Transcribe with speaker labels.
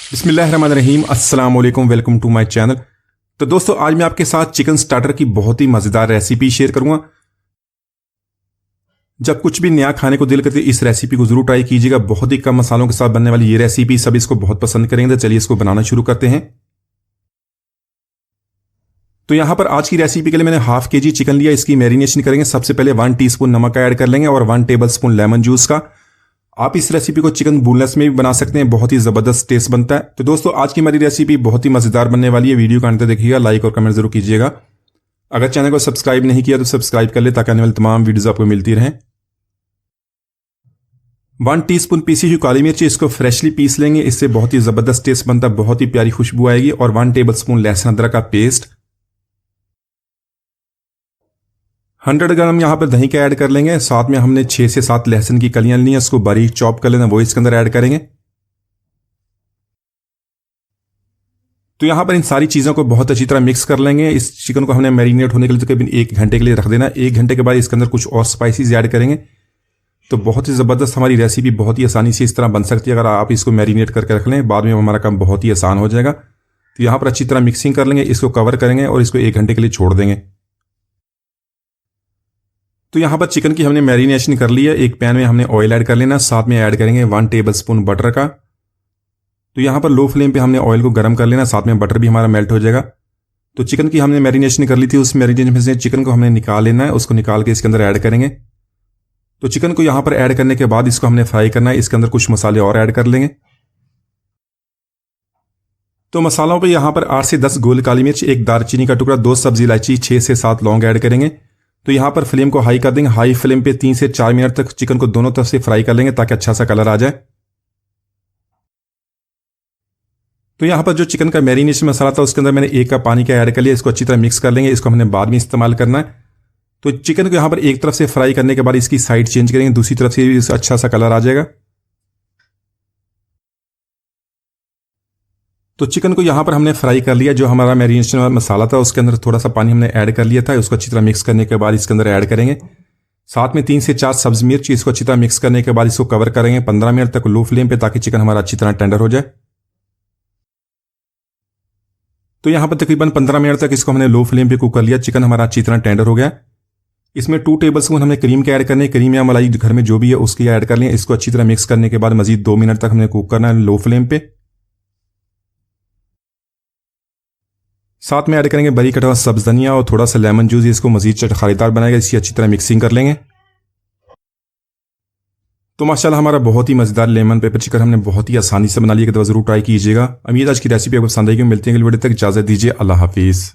Speaker 1: बिस्मिल्लाहिर्रहमानिर्रहीम, अस्सलाम वालेकुम, वेलकम टू माय चैनल। तो दोस्तों, आज मैं आपके साथ चिकन स्टार्टर की बहुत ही मज़ेदार रेसिपी शेयर करूंगा। जब कुछ भी नया खाने को दिल करते इस रेसिपी को जरूर ट्राई कीजिएगा। बहुत ही कम मसालों के साथ बनने वाली ये रेसिपी सब इसको बहुत पसंद करेंगे। तो चलिए इसको बनाना शुरू करते हैं। तो यहां पर आज की रेसिपी के लिए मैंने हाफ केजी चिकन लिया। इसकी मैरिनेशन करेंगे। सबसे पहले 1 टीस्पून नमक का ऐड कर लेंगे और 1 टेबल स्पून लेमन जूस का। आप इस रेसिपी को चिकन बोनलेस में भी बना सकते हैं, बहुत ही जबरदस्त टेस्ट बनता है। तो दोस्तों, आज की हमारी रेसिपी बहुत ही मजेदार बनने वाली है। वीडियो का अंत तक देखिएगा, लाइक और कमेंट जरूर कीजिएगा। अगर चैनल को सब्सक्राइब नहीं किया तो सब्सक्राइब कर ले ताकि आने वाली तमाम वीडियोस आपको मिलती रहें। 1 टीस्पून पीसी हुई काली मिर्ची, इसको फ्रेशली पीस लेंगे। इससे बहुत ही जबरदस्त टेस्ट बनता है, बहुत ही प्यारी खुशबू आएगी। और 1 टेबल स्पून लहसुन अदरक का पेस्ट। 100 ग्राम यहाँ पर दही का ऐड कर लेंगे। साथ में हमने 6 से 7 लहसुन की कलियां ली हैं, उसको बारीक चॉप कर लेना, वो इसके अंदर ऐड करेंगे। तो यहाँ पर इन सारी चीज़ों को बहुत अच्छी तरह मिक्स कर लेंगे। इस चिकन को हमने मैरिनेट होने के लिए तकरीबन 1 घंटे के लिए रख देना। 1 घंटे के बाद इसके अंदर कुछ और स्पाइसेस ऐड करेंगे। तो बहुत ही ज़बरदस्त हमारी रेसिपी बहुत ही आसानी से इस तरह बन सकती है अगर आप इसको मैरिनेट करके रख लें। बाद में हमारा काम बहुत ही आसान हो जाएगा। तो यहाँ पर अच्छी तरह मिक्सिंग कर लेंगे, इसको कवर करेंगे और इसको 1 घंटे के लिए छोड़ देंगे। तो यहाँ पर चिकन की हमने मैरिनेशन कर ली है। एक पैन में हमने ऑयल ऐड कर लेना, साथ में ऐड करेंगे 1 टेबल स्पून बटर का। तो यहाँ पर लो फ्लेम पे हमने ऑयल को गर्म कर लेना, साथ में बटर भी हमारा मेल्ट हो जाएगा। तो चिकन की हमने मैरिनेशन कर ली थी, उस मैरिनेशन में से चिकन को हमने निकाल लेना है। उसको निकाल के इसके अंदर ऐड करेंगे। तो चिकन को यहाँ पर ऐड करने के बाद इसको हमने फ्राई करना है। इसके अंदर कुछ मसाले और ऐड कर लेंगे। तो मसालों पर यहाँ पर 8 से 10 गोल काली मिर्च, 1 दालचीनी का टुकड़ा, 2 सब्जी इलायची, 6 से 7 लौंग ऐड करेंगे। तो यहाँ पर फ्लेम को हाई कर देंगे। हाई फ्लेम पे 3 से 4 मिनट तक चिकन को दोनों तरफ से फ्राई कर लेंगे ताकि अच्छा सा कलर आ जाए। तो यहाँ पर जो चिकन का मैरिनेशन मसाला था उसके अंदर मैंने 1 कप पानी का ऐड कर लिया। इसको अच्छी तरह मिक्स कर लेंगे। इसको हमने बाद में इस्तेमाल करना है। तो चिकन को यहाँ पर एक तरफ से फ्राई करने के बाद इसकी साइड चेंज करेंगे, दूसरी तरफ से अच्छा सा कलर आ जाएगा। तो चिकन को यहाँ पर हमने फ्राई कर लिया। जो हमारा मैरिनेशन वाला मसाला था उसके अंदर थोड़ा सा पानी हमने ऐड कर लिया था। उसको अच्छी तरह मिक्स करने के बाद इसके अंदर ऐड करेंगे। साथ में 3 से 4 सब्जी मिर्च, इसको अच्छी तरह मिक्स करने के बाद इसको कवर करेंगे 15 मिनट तक लो फ्लेम पे, ताकि चिकन हमारा अच्छी तरह टेंडर हो जाए। तो यहाँ पर तकरीबन 15 मिनट तक इसको हमने लो फ्लेम पे कुक कर लिया। चिकन हमारा अच्छी तरह टेंडर हो गया। इसमें 2 टेबल स्पून हमने क्रीम के ऐड करने, क्रीम या मलाई घर में जो भी है उसकी ऐड कर लें। इसको अच्छी तरह मिक्स करने के बाद मजीद 2 मिनट तक हमने कुक करना है लो फ्लेम पे। साथ में ऐड करेंगे बारीक कटा हुआ सब्ज धनिया और थोड़ा सा लेमन जूस। इसको मजीद चटखारेदार बनाएगा। इसकी अच्छी तरह मिक्सिंग कर लेंगे। तो माशाल्लाह हमारा बहुत ही मजेदार लेमन पेपर चिकन हमने बहुत ही आसानी से बना लिया। कि जरूर ट्राई कीजिएगा। उम्मीद आज की रेसिपी आपको पसंद आएगी। मिलते हैं अगली वीडियो तक, इजाजत दीजिए, अल्लाह हाफिज़।